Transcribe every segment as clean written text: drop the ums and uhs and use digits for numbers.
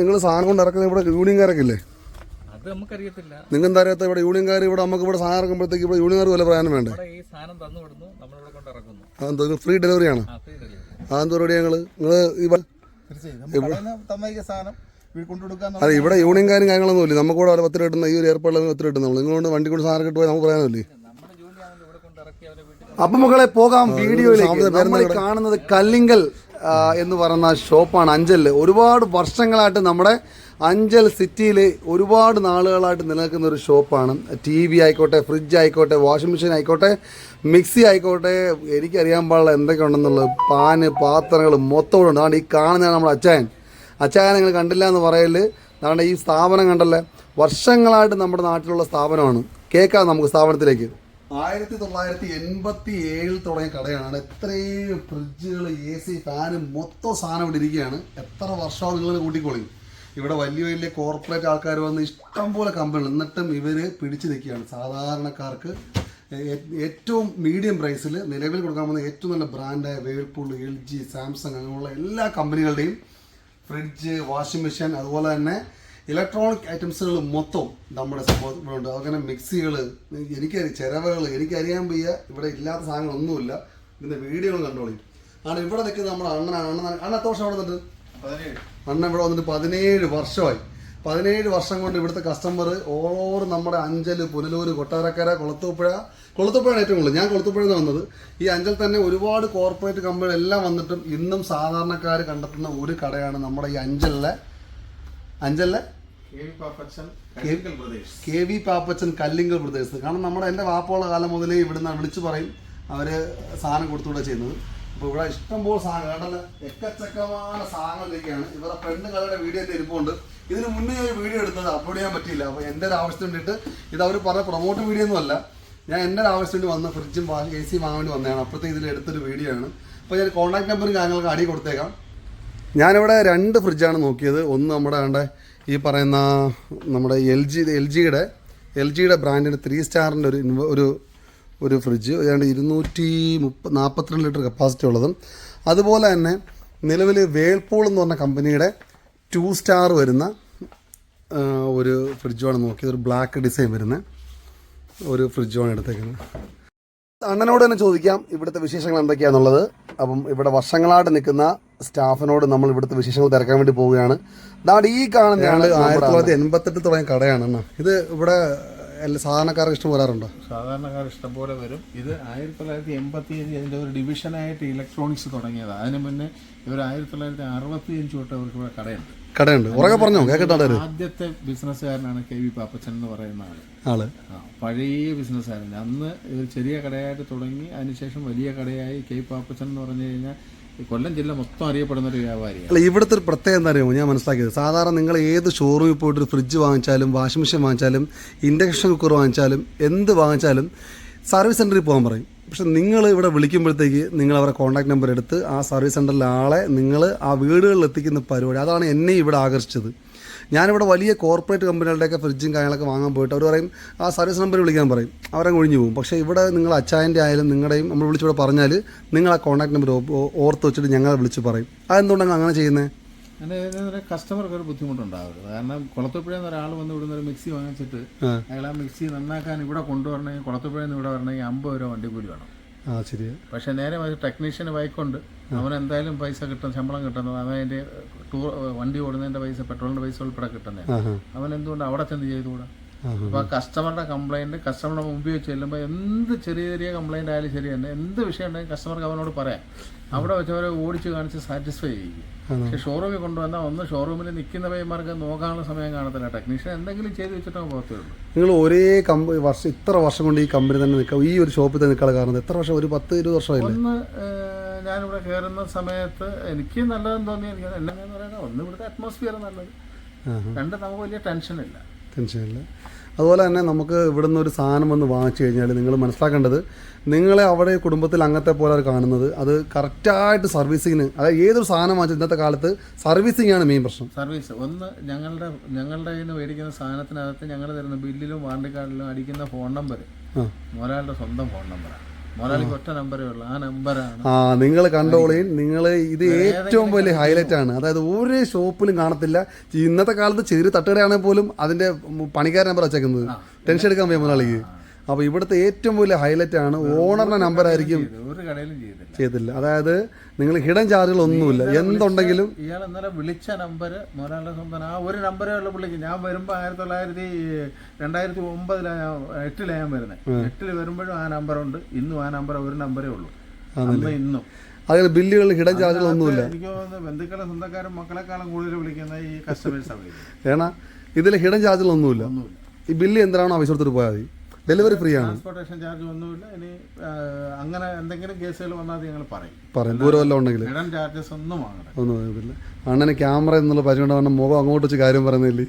നിങ്ങൾ സാധനം കൊണ്ട് ഇറക്കുന്ന ഇവിടെ യൂണിയൻകാരൊക്കെ ഇല്ലേ? അത് നമുക്കറിയത്തില്ല. നിങ്ങൾ എന്താ അറിയാത്ത ഇവിടെ യൂണിയൻകാർ ഇവിടെ നമുക്ക് ഇവിടെ സാധനം ഇറക്കുമ്പോഴത്തേക്ക് ഇവിടെ യൂണിയൻകാർ വല്ല പ്രയാണം വേണ്ടേ? ഈ സാധനം തന്നു വിടുന്നു, നമ്മളിവിടെ കൊണ്ട് ഇറക്കുന്നു. അതെന്തോ ഫ്രീ ഡെലിവറി ആണ്? അതെന്തോ റെഡി നിങ്ങൾ അതെ ഇവിടെ യൂണിയൻകാരും കാര്യങ്ങളൊന്നും ഇല്ല. നമുക്ക് ഇവിടെ 10 രൂപ കിട്ടുന്ന ഈ ഒരു ഏർപ്പാടിൽ 10 രൂപ കിട്ടുന്നുള്ളൂ. നിങ്ങളുകൊണ്ട് വണ്ടി കൊണ്ട് സാധനം കിട്ടുമ്പോൾ നമുക്ക് പറയാനില്ലേ? അപ്പം മക്കളെ പോകാം വീഡിയോയിലേക്ക്. നമ്മൾ കാണുന്നത് കല്ലിങ്കൽ എന്ന് പറയുന്ന ഷോപ്പാണ് അഞ്ചലിൽ. ഒരുപാട് വർഷങ്ങളായിട്ട് നമ്മുടെ അഞ്ചൽ സിറ്റിയിൽ ഒരുപാട് നാളുകളായിട്ട് നിലനിൽക്കുന്ന ഒരു ഷോപ്പാണ്. TV ആയിക്കോട്ടെ, ഫ്രിഡ്ജ് ആയിക്കോട്ടെ, വാഷിംഗ് മെഷീൻ ആയിക്കോട്ടെ, മിക്സി ആയിക്കോട്ടെ, എനിക്കറിയാൻ പാടില്ല എന്തൊക്കെ ഉണ്ടെന്നുള്ളത്. പാന് പാത്രങ്ങൾ മൊത്തം ഉണ്ട്. അതുകൊണ്ട് ഈ കാണുന്നതാണ് നമ്മുടെ അച്ചായൻ നിങ്ങൾ കണ്ടില്ല എന്ന് പറയല്. അതുകൊണ്ട് ഈ സ്ഥാപനം കണ്ടല്ലേ, വർഷങ്ങളായിട്ട് നമ്മുടെ നാട്ടിലുള്ള സ്ഥാപനമാണ്. കേൾക്കാം നമുക്ക് സ്ഥാപനത്തിലേക്ക്. 1987 തുടങ്ങിയ കടയാണ്. എത്രയും ഫ്രിഡ്ജുകൾ, AC, ഫാന് മൊത്തം സാധനം ഇവിടെ ഇരിക്കുകയാണ്. എത്ര വർഷമാണ് നിങ്ങൾ കൂട്ടിക്കോളി. ഇവിടെ വലിയ വലിയ കോർപ്പറേറ്റ് ആൾക്കാർ വന്ന് ഇഷ്ടംപോലെ കമ്പനികൾ, എന്നിട്ടും ഇവർ പിടിച്ചു നിൽക്കുകയാണ്. സാധാരണക്കാർക്ക് ഏറ്റവും മീഡിയം പ്രൈസിൽ നിലവിൽ കൊടുക്കാൻ പോകുന്ന ഏറ്റവും നല്ല ബ്രാൻഡായ വേൾപൂൾ, LG, സാംസങ് അങ്ങനെയുള്ള എല്ലാ കമ്പനികളുടെയും ഫ്രിഡ്ജ്, വാഷിംഗ് മെഷീൻ, അതുപോലെ തന്നെ ഇലക്ട്രോണിക് ഐറ്റംസുകൾ മൊത്തം നമ്മുടെ സംഭവത്തിലുണ്ട്. അങ്ങനെ മിക്സികൾ, ചിരവകൾ, എനിക്കറിയാൻ വയ്യ. ഇവിടെ ഇല്ലാത്ത സാധനങ്ങളൊന്നുമില്ല. ഇതിൻ്റെ വീഡിയോകൾ കണ്ടോളി. ആണ് ഇവിടെ നിൽക്കുന്നത് നമ്മുടെ അണ്ണ എത്ര വർഷം അവിടെ നിന്നിട്ട്? അണ്ണ ഇവിടെ വന്നിട്ട് 17 വർഷമായി. 17 വർഷം കൊണ്ട് ഇവിടുത്തെ കസ്റ്റമർ ഓൾ ഓവർ നമ്മുടെ അഞ്ചൽ, പുനലൂർ, കൊട്ടാരക്കര, കൊളുത്തുപ്പുഴയാണ് ഏറ്റവും കൂടുതൽ. ഞാൻ കൊളുത്തുപ്പുഴയിൽ നിന്ന് വന്നത്. ഈ അഞ്ചൽ തന്നെ ഒരുപാട് കോർപ്പറേറ്റ് കമ്പനികൾ എല്ലാം വന്നിട്ടും ഇന്നും സാധാരണക്കാർ കണ്ടെത്തുന്ന ഒരു കടയാണ് നമ്മുടെ ഈ അഞ്ചലിലെ KV പാപ്പച്ചൻ കല്ലിങ്കൽ പ്രദേശത്ത്. കാരണം നമ്മുടെ എൻ്റെ വാപ്പുള്ള കാലം മുതലേ ഇവിടുന്ന് വിളിച്ചു പറയും അവർ സാധനം കൊടുത്തുകൂടെ ചെയ്യുന്നത്. അപ്പോൾ ഇവിടെ ഇഷ്ടംപോലെ സാധനം കണ്ടല്ലോ, എക്കച്ചക്കமான സാധനങ്ങളിലേക്കാണ്. ഇവരുടെ പെണ്ണുകളുടെ വീഡിയോ എൻ്റെ ഇരിപ്പുണ്ട്. ഇതിന് മുന്നേ ഒരു വീഡിയോ എടുത്തത് അപ്ലോഡ് ചെയ്യാൻ പറ്റിയില്ല. അപ്പോൾ എൻ്റെ ഒരു ആവശ്യത്തിന് വേണ്ടിയിട്ട് ഇത് അവർ പറഞ്ഞ പ്രൊമോട്ട് വീഡിയോ ഒന്നും അല്ല. ഞാൻ എൻ്റെ ഒരു ആവശ്യത്തിന് വേണ്ടി വന്ന് ഫ്രിഡ്ജും AC വാങ്ങാൻ വേണ്ടി വന്നതാണ്. അപ്പോഴത്തെ ഇതിൽ എടുത്തൊരു വീഡിയോ ആണ്. അപ്പോൾ ഞാൻ കോൺടാക്ട് നമ്പറും കാര്യങ്ങളൊക്കെ അടി കൊടുത്തേക്കാം. ഞാനിവിടെ 2 ഫ്രിഡ്ജാണ് നോക്കിയത്. ഒന്ന് നമ്മുടെ ഈ പറയുന്ന നമ്മുടെ LGയുടെ ബ്രാൻഡിൻ്റെ 3 സ്റ്റാറിൻ്റെ ഒരു ഫ്രിഡ്ജ്, ഏതാണ്ട് 242 ലിറ്റർ കപ്പാസിറ്റി ഉള്ളതും, അതുപോലെ തന്നെ നിലവിൽ വേൾപൂൾ എന്ന് പറഞ്ഞ കമ്പനിയുടെ 2 സ്റ്റാർ വരുന്ന ഒരു ഫ്രിഡ്ജുമാണ് നോക്കിയത്. ഒരു ബ്ലാക്ക് ഡിസൈൻ വരുന്ന ഒരു ഫ്രിഡ്ജുമാണ് എടുത്തേക്കുന്നത്. അണ്ണനോട് തന്നെ ചോദിക്കാം ഇവിടുത്തെ വിശേഷങ്ങൾ എന്തൊക്കെയാണെന്നുള്ളത്. അപ്പം ഇവിടെ വർഷങ്ങളായിട്ട് നിൽക്കുന്ന സ്റ്റാഫിനോട് നമ്മൾ ഇവിടുത്തെ വിശേഷങ്ങൾ തിരക്കാൻ വേണ്ടി പോവുകയാണ്. അതാണ് ഈ കാണുന്നതാണ് 1988 തുടങ്ങിയ കടയാണ്. ഇത് ഇവിടെ സാധാരണക്കാർക്ക് ഇഷ്ടം വരാറുണ്ടോ? സാധാരണക്കാർ ഇഷ്ടം പോലെ വരും. ഇത് 1987 ഇതിൻ്റെ ഒരു ഡിവിഷനായിട്ട് ഇലക്ട്രോണിക്സ് തുടങ്ങിയതാണ്. അതിന് മുന്നേ ഇവർ 1965 തൊട്ട് അവർക്ക് ഇവിടെ കടയുണ്ട്. ഉറക്കെ പറഞ്ഞോ, കേൾക്കട്ടെ. ആദ്യത്തെ ബിസിനസ്സുകാരനാണ് KV പാപ്പച്ചൻ എന്ന് പറയുന്ന ആള്. പഴയ ബിസിനസ്സുകാരൻ. അന്ന് ഒരു ചെറിയ കടയായിട്ട് തുടങ്ങി, അതിനുശേഷം വലിയ കടയായി. KV പാപ്പച്ചൻ എന്ന് പറഞ്ഞു കഴിഞ്ഞാൽ കൊല്ലം ജില്ല മൊത്തം അറിയപ്പെടുന്ന ഒരു വ്യാപാരിയാണ്. അല്ല, ഇവിടുത്തെ ഒരു പ്രത്യേകം എന്താ അറിയുമോ ഞാൻ മനസ്സിലാക്കിയത്? സാധാരണ നിങ്ങൾ ഏത് ഷോറൂമിൽ പോയിട്ടൊരു ഫ്രിഡ്ജ് വാങ്ങിച്ചാലും, വാഷിംഗ് മെഷീൻ വാങ്ങിച്ചാലും, ഇൻഡക്ഷൻ കുക്കർ വാങ്ങിച്ചാലും, എന്ത് വാങ്ങിച്ചാലും സർവീസ് സെൻ്ററിൽ പോകാൻ പറയും. പക്ഷെ നിങ്ങൾ ഇവിടെ വിളിക്കുമ്പോഴത്തേക്ക് നിങ്ങൾ അവരുടെ കോൺടാക്ട് നമ്പർ എടുത്ത് ആ സർവീസ് സെൻ്ററിലെ ആളെ നിങ്ങൾ ആ വീടുകളിൽ എത്തിക്കുന്ന പരിപാടി, അതാണ് എന്നെ ഇവിടെ ആകർഷിച്ചത്. ഞാനിവിടെ വലിയ കോർപ്പറേറ്റ് കമ്പനികളുടെയൊക്കെ ഫ്രിഡ്ജും കാര്യങ്ങളൊക്കെ വാങ്ങാൻ പോയിട്ട് അവർ പറയും ആ സർവീസ് നമ്പർ വിളിക്കാൻ പറയും, അവരങ്ങ് ഒഴിഞ്ഞു പോകും. പക്ഷേ ഇവിടെ നിങ്ങൾ അച്ചായൻ്റെ ആയാലും നിങ്ങളുടെയും നമ്മൾ വിളിച്ചിവിടെ പറഞ്ഞാൽ നിങ്ങൾ ആ കോൺടാക്ട് നമ്പർ ഓർത്ത് വെച്ചിട്ട് ഞങ്ങളെ വിളിച്ച് പറയും. അതെന്തുകൊണ്ടാണ് അങ്ങനെ ചെയ്യുന്നത്? അങ്ങനെ കസ്റ്റമർക്ക് ഒരു ബുദ്ധിമുട്ടുണ്ടാവരുത്. കാരണം കുളത്തുപുഴയിൽ ഒരാൾ വന്ന് ഇവിടുന്ന് ഒരു മിക്സി വാങ്ങിച്ചിട്ട് അയാൾ ആ മിക്സി നന്നാക്കാൻ ഇവിടെ കൊണ്ടുവരണമെങ്കിൽ, കുളത്തുപുഴയിൽ നിന്ന് ഇവിടെ വരണമെങ്കിൽ 50 രൂപ വണ്ടിക്കൂലി വേണം. ശരി. പക്ഷെ നേരെ ടെക്നീഷ്യന് ബൈക്കുണ്ട്, അവൻ എന്തായാലും പൈസ കിട്ടും, ശമ്പളം കിട്ടുന്നത്. അവൻ അതിൻ്റെ വണ്ടി ഓടുന്നതിൻ്റെ പൈസ, പെട്രോളിൻ്റെ പൈസ ഉൾപ്പെടെ കിട്ടുന്നത്. അവൻ എന്തുകൊണ്ട് അവിടെ ചെന്ന് ചെയ്തുകൂടാ? അപ്പോൾ കസ്റ്റമറുടെ കംപ്ലയിൻറ്റ് കസ്റ്റമറുടെ മുമ്പിൽ വെച്ച് ചെല്ലുമ്പോൾ എന്ത് ചെറിയ കംപ്ലയിൻ്റ് ആയാലും ശരി തന്നെ, എന്ത് വിഷയം ഉണ്ടെങ്കിൽ കസ്റ്റമർക്ക് അവനോട് പറയാം. അവിടെ വെച്ചവരെ ഓടിച്ച് കാണിച്ച് സാറ്റിസ്ഫൈ ചെയ്യും. പക്ഷേ ഷോറൂമിൽ കൊണ്ടുവന്നാൽ ഒന്ന് ഷോറൂമിൽ നിൽക്കുന്ന പയ്യന്മാർക്ക് നോക്കാനുള്ള സമയം കാണത്തില്ല. ടെക്നീഷ്യൻ എന്തെങ്കിലും ചെയ്ത് വെച്ചിട്ടേ പോകത്തേ ഉള്ളൂ. നിങ്ങൾ ഒരേ ഇത്ര വർഷം കൊണ്ട് ഈ കമ്പനി തന്നെ നിൽക്കുക, ഈ ഒരു ഷോപ്പിൽ തന്നെ നിൽക്കാനുള്ള കാരണം എത്ര വർഷം? ഒരു 10-20 വർഷമായില്ലേ? ഒന്ന് ഞാനിവിടെ കയറുന്ന സമയത്ത് എനിക്ക് നല്ലതെന്ന് തോന്നി. എനിക്ക് എന്നെന്ന് പറയുന്നത് ഒന്ന് ഇവിടുത്തെ അറ്റ്മോസ്ഫിയർ നല്ലത്, 2 നമുക്ക് വലിയ ടെൻഷനില്ല. അതുപോലെ തന്നെ നമുക്ക് ഇവിടുന്ന് ഒരു സാധനം വന്ന് വാങ്ങിച്ചു കഴിഞ്ഞാൽ നിങ്ങൾ മനസ്സിലാക്കേണ്ടത്, നിങ്ങളെ അവിടെ കുടുംബത്തിൽ അംഗത്തെ പോലെ കാണുന്നത്, അത് കറക്റ്റായിട്ട് സർവീസിങ്ങിന്, അതായത് ഏതൊരു സാധനം വാങ്ങിച്ചാൽ ഇന്നത്തെ കാലത്ത് സർവീസിംഗ് ആണ് മെയിൻ പ്രശ്നം. സർവീസ് ഒന്ന് ഞങ്ങളുടെ കയ്യിൽ നിന്ന് മേടിക്കുന്ന സാധനത്തിനകത്ത് ഞങ്ങൾ തരുന്ന ബില്ലിലും വാറണ്ടി കാർഡിലും അടിക്കുന്ന ഫോൺ നമ്പർ ഒരാളുടെ സ്വന്തം ഫോൺ നമ്പറാണ്. മുതലാളിക്ക് ഒറ്റ നമ്പറേ ഉള്ളൂ, ആ നമ്പറാണ്. ആ നിങ്ങൾ കണ്ടോളീൻ, നിങ്ങൾ ഇത് ഏറ്റവും വലിയ ഹൈലൈറ്റ് ആണ്. അതായത് ഒരു ഷോപ്പിലും കാണത്തില്ല. ഇന്നത്തെ കാലത്ത് ചെറിയ തട്ടുകടയാണെങ്കിൽ പോലും അതിന്റെ പണിക്കാരൻ നമ്പർ വെച്ചേക്കുന്നത്, ടെൻഷൻ എടുക്കാൻ പോയി മുതലാളിക്ക്. അപ്പോൾ ഇവിടുത്തെ ഏറ്റവും വലിയ ഹൈലൈറ്റ് ആണ് ഓണറിന്റെ നമ്പർ ആയിരിക്കും. ഒരു കടയിലും ചെയ്തില്ല. അതായത് നിങ്ങൾ ഹിഡൻ ചാർജുകൾ ഒന്നുമില്ല, എന്തുണ്ടെങ്കിലും. ഇയാൾ ഇന്നലെ വിളിച്ച നമ്പർ മുതലാളിയുടെ സ്വന്തം ആ ഒരു നമ്പരേ ഉള്ള പുള്ളിക്ക്. ഞാൻ വരുമ്പോൾ 2008 ഞാൻ വരുന്നത്. 8 വരുമ്പോഴും ആ നമ്പറുണ്ട്. ഇന്നും ആ നമ്പർ ഒരു നമ്പരേ ഉള്ളൂ, ഇന്നും. അതിൽ ബില്ലുകൾ ഹിഡൻ ചാർജുകൾ ഒന്നുമില്ല. എനിക്ക് തോന്നുന്നു ബന്ധുക്കളും സ്വന്തക്കാരും മക്കളെക്കാളും കൂടുതൽ വിളിക്കുന്ന ഈ കസ്റ്റമേഴ്സാണ് വിളിക്കുന്നത്. ഏണ ഇതിൽ ഹിഡൻ ചാർജുകൾ ഒന്നുമില്ല. ഈ ബില്ല് എന്താണോ പൈസ കൊടുത്തിട്ട് പോയാൽ മതി. ഡെലിവറി ഫ്രീ ആണ്. ട്രാൻസ്പോർട്ടേഷൻ ചാർജ് ഒന്നുമില്ല. ഇനി അങ്ങനെ എന്തെങ്കിലും കേസുകൾ വന്നാൽ ഞങ്ങൾ പറയും ദൂരം വല്ലതും ഉണ്ടെങ്കിൽ. ഹിഡൻ ചാർജസ് ഒന്നും വാങ്ങണം. ഒന്നും ഇതില്ല. അണ്ണന് ക്യാമറ എന്നുള്ള പരിചയം പറഞ്ഞ മുഖം അങ്ങോട്ട് വെച്ച് കാര്യം പറയുന്നില്ലേ?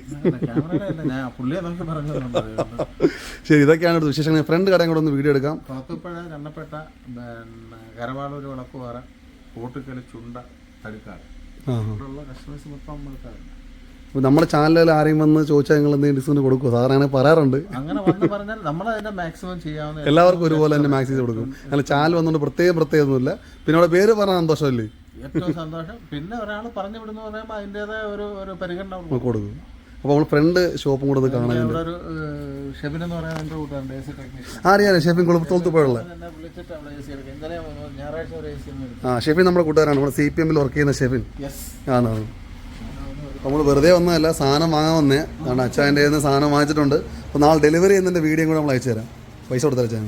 ഞാൻ പുള്ളിയെ നോക്കി പറഞ്ഞു. ശരി, ഇതൊക്കെയാണ് ഇവിടുത്തെ വിശേഷങ്ങൾ. ഫ്രണ്ട് കടയും കൂടെ ഒന്ന് വീഡിയോ എടുക്കാം. തോത്തുപ്പുഴ, കണ്ണപ്പെട്ട, കരവാളൂർ, വളക്കുപാറ, കൂട്ടുക്കൽ, ചുണ്ട, തടിക്കാട് ഇവിടെയുള്ള കസ്റ്റമേഴ്സ് മൊത്തം നമ്മൾക്കാരുണ്ട്. നമ്മുടെ ചാനലിൽ ആരെയും വന്ന് ചോദിച്ചാൽ നിങ്ങൾ എന്തെങ്കിലും ഡിസ്കൗണ്ട് കൊടുക്കും? സാധാരണ പറയാറുണ്ട്. അങ്ങനെ വന്ന് പറഞ്ഞാൽ നമ്മളതിന്റെ മാക്സിമം ചെയ്യാവുന്ന എല്ലാവർക്കും ഒരുപോലെ തന്നെ മാക്സിമം കൊടുക്കും. അല്ല, ചാനൽ വന്നുകൊണ്ട് പ്രത്യേകമൊന്നുമില്ല. പിന്നെ അവിടെ പേര് പറഞ്ഞാൽ സന്തോഷമല്ലേ? ഏറ്റവും സന്തോഷം. പിന്നെ ഒരാൾ പറഞ്ഞു വിടുന്ന പറയുമ്പോൾ അതിൻ്റെതായ ഒരു പരിഗണന കൊടുക്കും. അപ്പോൾ നമ്മൾ ഫ്രണ്ട് ഷോപ്പും കൂടെ കാണാൻ ഇവിടെ ഒരു ഷെബിൻ എന്ന് പറയാൻ എൻ്റെ കൂട്ടാറുണ്ട്, എ സി ടെക്നീഷ്യൻ. അറിയാം, ഷെഫിൻ കുളത്തോളത്തുപോയുള്ള. എന്നെ വിളിച്ചിട്ട് അവിടെ എ സി എടുക്കാം. ഇന്നലെ ഞായറാഴ്ച ഒരു എ സി. ഷെഫിൻ നമ്മുടെ കൂട്ടുകാരാണ്, നമ്മുടെ CPM വർക്ക് ചെയ്യുന്ന ഷെഫിൻ. യെസ് ആണ്. നമ്മൾ വെറുതെ വന്നതല്ല, സാധനം വാങ്ങാൻ വന്നേ. കാരണം അച്ഛൻ്റെ കയ്യിൽ നിന്ന് സാധനം വാങ്ങിച്ചിട്ടുണ്ട്. അപ്പോൾ നാളെ ഡെലിവറി ചെയ്യുന്നതിൻ്റെ വീഡിയോ കൂടെ നമ്മൾ അയച്ചു തരാം. പൈസ കൊടുത്തയച്ചാൽ.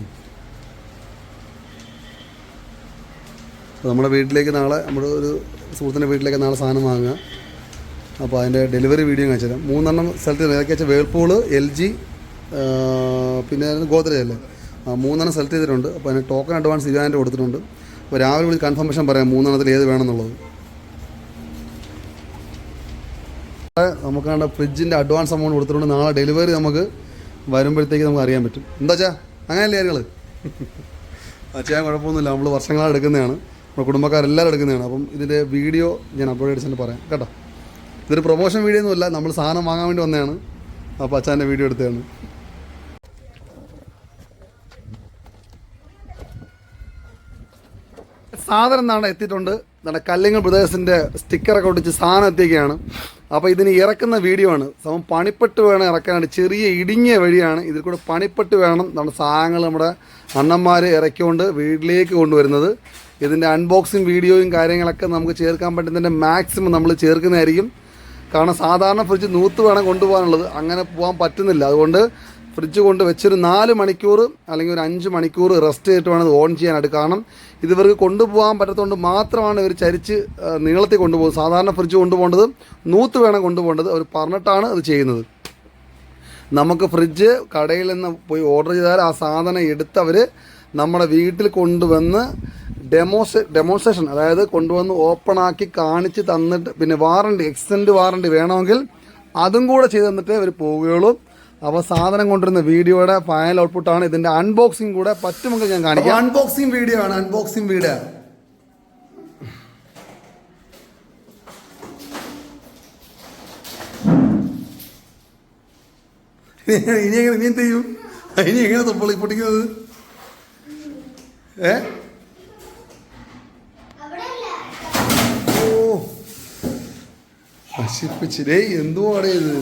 അപ്പോൾ നമ്മുടെ വീട്ടിലേക്ക് നാളെ, നമ്മുടെ ഒരു സുഹൃത്തിൻ്റെ വീട്ടിലേക്ക് നാളെ സാധനം വാങ്ങുക. അപ്പോൾ അതിൻ്റെ ഡെലിവറി വീഡിയോ അയച്ചു തരാം. 3 സെലക്ട് ചെയ്ത് ഏതൊക്കെ വെച്ചാൽ വേൾപൂള്, LG, പിന്നെ ഗോദ്രേജ് അല്ലേ, 3 സെലക്ട് ചെയ്തിട്ടുണ്ട്. അപ്പോൾ അതിന് ടോക്കൺ അഡ്വാൻസ് 20,000 കൊടുത്തിട്ടുണ്ട്. അപ്പോൾ രാവിലെ വിളിച്ച് കൺഫർമേഷൻ പറയാം 3 ഏത് വേണമെന്നുള്ളത്. നമുക്ക് ഫ്രിഡ്ജിൻ്റെ അഡ്വാൻസ് എമൗണ്ട് കൊടുത്തിട്ടുണ്ട്. നാളെ ഡെലിവറി നമുക്ക് വരുമ്പോഴത്തേക്ക് നമുക്ക് അറിയാൻ പറ്റും. എന്താ വെച്ചാൽ അങ്ങനെയല്ലേ കാര്യങ്ങൾ? ചെയ്യാൻ കുഴപ്പമൊന്നുമില്ല. നമ്മൾ വർഷങ്ങളാണ് എടുക്കുന്നതാണ്, നമ്മുടെ കുടുംബക്കാരെല്ലാവരും എടുക്കുന്നതാണ്. അപ്പം ഇതിൻ്റെ വീഡിയോ ഞാൻ അപ്ലോഡ് ചെയ്തിട്ട് പറയാം കേട്ടോ. ഇതൊരു പ്രൊമോഷൻ വീഡിയോ ഒന്നുമില്ല, നമ്മൾ സാധനം വാങ്ങാൻ വേണ്ടി വന്നതാണ്. അപ്പോൾ അച്ഛൻ്റെ വീഡിയോ എടുത്തതാണ്. സാധനം നാളെ എത്തിയിട്ടുണ്ട്. നമ്മുടെ കല്ലിങ്ങൽ ബ്രദേഴ്സിൻ്റെ സ്റ്റിക്കറൊക്കെ ഒട്ടിച്ച് സാധനം എത്തിക്കുകയാണ്. അപ്പോൾ ഇതിന് ഇറക്കുന്ന വീഡിയോ ആണ്. പണിപ്പെട്ട് വേണം ഇറക്കാനായിട്ട്. ചെറിയ ഇടുങ്ങിയ വഴിയാണ്, ഇതിൽ കൂടെ പണിപ്പെട്ട് വേണം നമ്മുടെ സാധനങ്ങൾ നമ്മുടെ അണ്ണന്മാർ ഇറക്കിക്കൊണ്ട് വീട്ടിലേക്ക് കൊണ്ടുവരുന്നത്. ഇതിൻ്റെ അൺബോക്സിങ് വീഡിയോയും കാര്യങ്ങളൊക്കെ നമുക്ക് ചേർക്കാൻ പറ്റുന്നതിൻ്റെ മാക്സിമം നമ്മൾ ചേർക്കുന്നതായിരിക്കും. കാരണം സാധാരണ ഫ്രിഡ്ജ് നൂത്ത് വേണം കൊണ്ടുപോകാനുള്ളത്, അങ്ങനെ പോകാൻ പറ്റുന്നില്ല. അതുകൊണ്ട് ഫ്രിഡ്ജ് കൊണ്ട് വെച്ചൊരു 4 മണിക്കൂർ അല്ലെങ്കിൽ ഒരു 5 മണിക്കൂർ റെസ്റ്റ് ചെയ്തിട്ട് വേണം ഇത് ഓൺ ചെയ്യാനായിട്ട്. കാരണം ഇതിവർക്ക് കൊണ്ടുപോകാൻ പറ്റാത്തതുകൊണ്ട് മാത്രമാണ് ഇവർ ചരിച്ച് നീളത്തിൽ കൊണ്ടുപോകുന്നത്. സാധാരണ ഫ്രിഡ്ജ് കൊണ്ടുപോകേണ്ടത് നൂത്ത് വേണം കൊണ്ടുപോകേണ്ടത്. അവർ പറഞ്ഞിട്ടാണ് ഇത് ചെയ്യുന്നത്. നമുക്ക് ഫ്രിഡ്ജ് കടയിൽ നിന്ന് പോയി ഓർഡർ ചെയ്താൽ ആ സാധനം എടുത്തവർ നമ്മുടെ വീട്ടിൽ കൊണ്ടുവന്ന് ഡെമോൺസ്ട്രേഷൻ, അതായത് കൊണ്ടുവന്ന് ഓപ്പണാക്കി കാണിച്ച് തന്നിട്ട്, പിന്നെ വാറണ്ടി, എക്സ്റ്റൻഡ് വാറണ്ടി വേണമെങ്കിൽ അതും കൂടെ ചെയ്ത് തന്നിട്ടേ അവർ പോവുകയുള്ളൂ. അപ്പോൾ സാധനം കൊണ്ടുവരുന്ന വീഡിയോയുടെ ഫൈനൽ ഔട്ട്പുട്ടാണ്. ഇതിൻ്റെ അൺബോക്സിങ് കൂടെ പറ്റുമെങ്കിൽ ഞാൻ കാണിക്കാം. അൺബോക്സിങ് വീഡിയോ ആണ്. അൺബോക്സിങ് വീഡിയോ ഇനി എന്ത് ചെയ്യും? ഇനി എങ്ങനെ പൊട്ടിക്കുന്നത്? ഓ നശിപ്പിച്ചിരേ, എന്തുവാടേ ഇത്?